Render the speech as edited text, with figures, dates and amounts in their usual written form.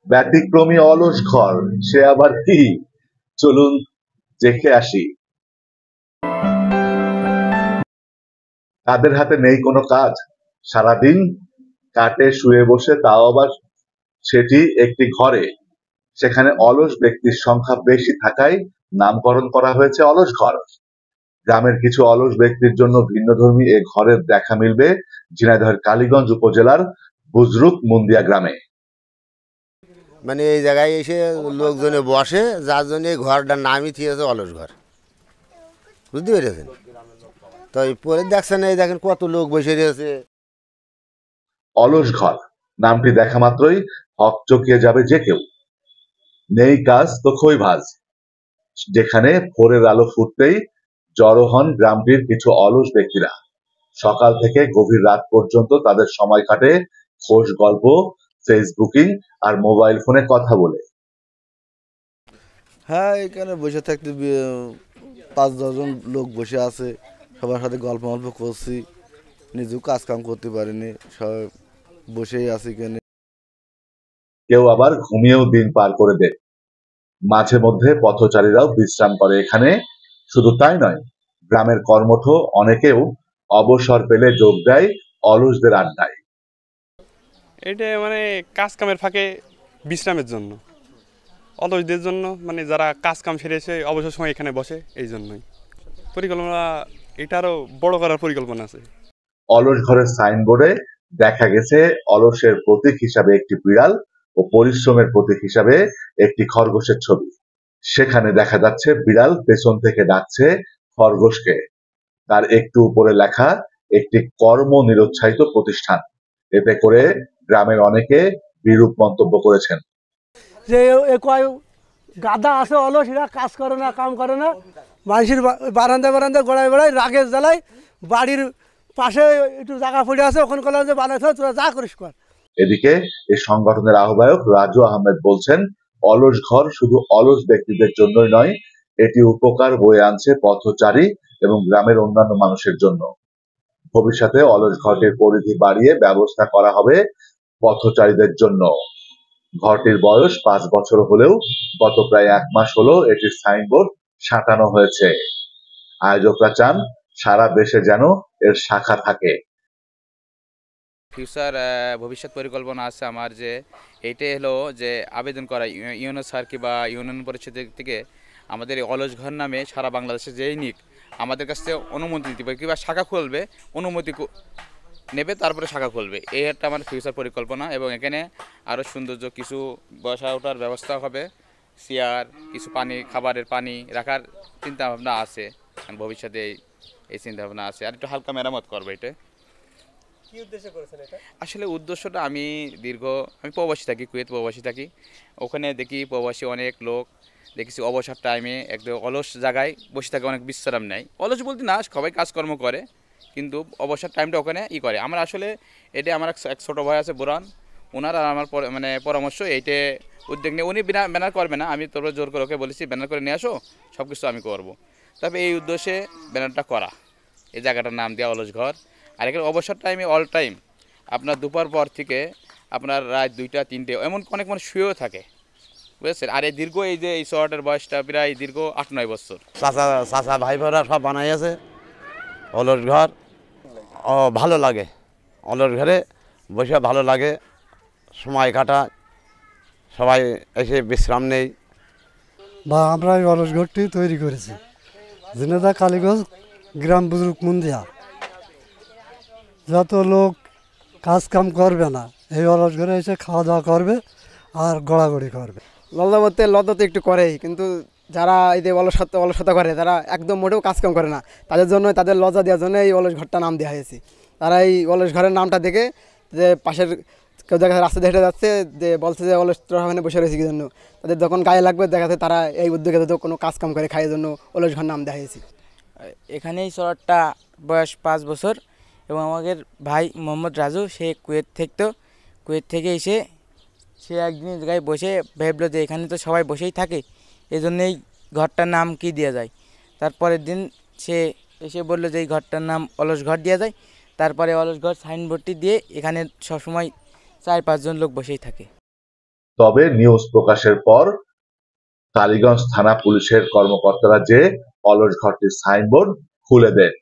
ব্যতিক্রমী অলস ঘর, সে আবার কি? চলুন দেখে আসি। তাদের হাতে নেই কোনো কাজ, সারাদিন কাটে শুয়ে বসে, তাও আবার সেটি একটি ঘরে। সেখানে অলস ব্যক্তির সংখ্যা বেশি থাকায় নামকরণ করা হয়েছে অলস ঘর। গ্রামের কিছু অলস ব্যক্তির জন্য ভিন্নধর্মী এ ঘরের দেখা মিলবে ঝিনাইদহের কালীগঞ্জ উপজেলার বুজরুক মুন্দিয়া গ্রামে। মানে এই জায়গায় এসে লোকজনে বসে, যার জন্য এই ঘরটার নামই থিয়েছে অলস ঘর। বুঝতে পেরেছেন? তো এই পরে দেখছেন, এই দেখেন কত লোক বসে রয়েছে। অলস ঘর নামটি দেখা মাত্রই হকচকিয়ে যাবে যে কেউ। নেই কাজ তো খই ভাজ, যেখানে ভোরের আলো ফুটতেই জড়ো হন গ্রামটির কিছু অলস ব্যক্তিরা। সকাল থেকে গভীর রাত পর্যন্ত তাদের সময় কাটে খোশ গল্প, ফেসবুকিং আর মোবাইল ফোনে কথা বলে। হ্যাঁ, এখানে বসে থাকতে 5-10 জন লোক বসে আছে, সবার সাথে গল্প গল্প করছি, নিজেও কাজ কাম করতে পারিনি, সব বসেই আছি এখানে। কেউ আবার ঘুমিয়েও দিন পার করে দেয়। মাঝে মধ্যে পথচারীরাও বিশ্রাম করে এখানে। শুধু তাই নয়, গ্রামের কর্মঠ অনেকেও অবসর পেলে যোগ দেয় অলসদের আড্ডায়। এটা মানে কাজ কামের ফাঁকে বিশ্রামের জন্য, অলসদের জন্য, মানে যারা কাজ কাম সেরে এসে অবসর সময় এখানে বসে, এই জন্যই পরিকল্পনা এটারও বড় করার পরিকল্পনা আছে। অলস ঘরের সাইনবোর্ডে দেখা গেছে অলসের প্রতীক হিসাবে একটি বিড়াল ও পরিশ্রমের প্রতীক হিসাবে একটি খরগোশের ছবি। সেখানে দেখা যাচ্ছে বিড়াল পেছন থেকে ডাকছে খরগোশকে। তার একটু উপরে লেখা একটি কর্ম নিরুৎসাহিত প্রতিষ্ঠান। এতে করে গ্রামের অনেকে বিরূপ মন্তব্য করেছেন। যে এ কয় গাদা আছে অলস, এরা কাজ করে না, কাম করে না, মানুষের বারান্দায় বারান্দায় গোড়ায় গোড়ায় রাগের জ্বালায় বাড়ির পাশে একটু জায়গা পড়ে আছে, ওখানে করলাম যে বানাইতে হয়, তোরা যা করিস কর। এদিকে এই সংগঠনের আহ্বায়ক রাজু আহমেদ বলছেন, অলস ঘর শুধু অলস ব্যক্তিদের জন্যই নয়, এটি উপকার বয়ে আনছে পথচারী এবং গ্রামের অন্যান্য মানুষের জন্য। ভবিষ্যতে অলস ঘরটির পরিধি বাড়িয়ে ব্যবস্থা করা হবে পথচারীদের জন্য। ঘরটির বয়স 5 বছর হলেও গত প্রায় 1 মাস হলো এটির সাইনবোর্ড সাঁটানো হয়েছে। আয়োজকরা চান সারা দেশে যেন এর শাখা থাকে। ফিউচার ভবিষ্যৎ পরিকল্পনা আছে আমার, যে এইটাই হলো যে আবেদন করা ইউনো স্যার বা ইউনিয়ন পরিষদ থেকে আমাদের এই অলস ঘর নামে সারা বাংলাদেশে যেই নিক আমাদের কাছ থেকে অনুমতি দিতে পারে, কিংবা শাখা খুলবে, অনুমতি নেবে, তারপরে শাখা খুলবে। এই একটা আমার ফিউচার পরিকল্পনা। এবং এখানে আরও সৌন্দর্য কিছু বসা ওঠার ব্যবস্থা হবে, চেয়ার, কিছু পানি, খাবারের পানি রাখার চিন্তা ভাবনা আছে ভবিষ্যতে। এই চিন্তা ভাবনা আছে। আর একটু হালকা মেরামত করবে এটা। কি উদ্দেশ্যে করেছেন এটা? আসলে উদ্দেশ্যটা আমি প্রবাসী থাকি, কুয়েত প্রবাসী থাকি। ওখানে দেখি প্রবাসী অনেক লোক দেখেছি অবসর টাইমে একদম অলস জায়গায় বসে থাকে, অনেক বিশ্রাম নেয়। অলস বলতে না, সবাই কাজকর্ম করে, কিন্তু অবসর টাইমটা ওখানে করে। আমরা আসলে এটা আমার এক ছোটো ভাই আছে বুরান, ওনার আর আমার মানে পরামর্শ এইটে উদ্যোগ নিয়ে, উনি ব্যানার করবে না, আমি তোর জোর করে ওকে বলেছি ব্যানার করে নিয়ে আসো, সব কিছু আমি করবো। তবে এই উদ্দেশ্যে ব্যানারটা করা, এই জায়গাটার নাম দেওয়া অলস ঘর। আর এখানে অবসর টাইমে অল টাইম আপনার দুপুর পর থেকে আপনার রাত 2টা-3টে এমন অনেক মানুষ শুয়েও থাকে, বুঝেছেন। আর এই দীর্ঘ এই যে এই শহরের বয়সটা প্রায় দীর্ঘ 8-9 বছর। চাচা ভাই বোনেরা সব বানাই আছে অলস ঘর। ভালো লাগে, অলস ঘরে বসে ভালো লাগে, সময় কাটা, সবাই এসে বিশ্রাম নেই। বা আমরা এই অলস ঘরটি তৈরি করেছি ঝিনাইদহ কালীগঞ্জ গ্রাম বুজরুক মুন্দিয়া। যত লোক কাজ কাম করবে না, এই অলস ঘরে এসে খাওয়া দাওয়া করবে আর গড়াগড়ি করবে। লজ্জা বলতে লজ্জা তো একটু করেই, কিন্তু যারা এই যে অলসতা করে তারা একদম মোটেও কাজকাম করে না, তাদের জন্য, তাদের লজ্জা দেওয়ার জন্য এই অলস ঘরটা নাম দেওয়া হয়েছে। তারা এই অলস ঘরের নামটা দেখে, যে পাশের কেউ দেখা রাস্তা হেঁটে যাচ্ছে, যে বলছে যে অলস তোরা ওখানে বসে রয়েছে কি জন্য, তাদের যখন গায়ে লাগবে দেখাতে তারা এই উদ্যোগে তো কোনো কাজ কাম করে খাওয়ার জন্য অলস ঘর নাম দেওয়া হয়েছে। এখানে এই শহরটা বয়স 5 বছর, এবং আমাদের ভাই মোহাম্মদ রাজু, সে কুয়েত থেকে এসে সে একদিন জায়গায় বসে ভাবলো যে এখানে তো সবাই বসেই থাকে, এই জন্যেই ঘরটার নাম কি দেওয়া যায়। তারপরের দিন সে এসে বললো যে এই ঘরটার নাম অলস ঘর দেওয়া যায়। তারপরে অলস ঘর সাইনবোর্ডটি দিয়ে এখানে সবসময় 4-5 জন লোক বসেই থাকে। তবে নিউজ প্রকাশের পর কালীগঞ্জ থানা পুলিশের কর্মকর্তারা যে অলস ঘরটির সাইনবোর্ড খুলে দেন।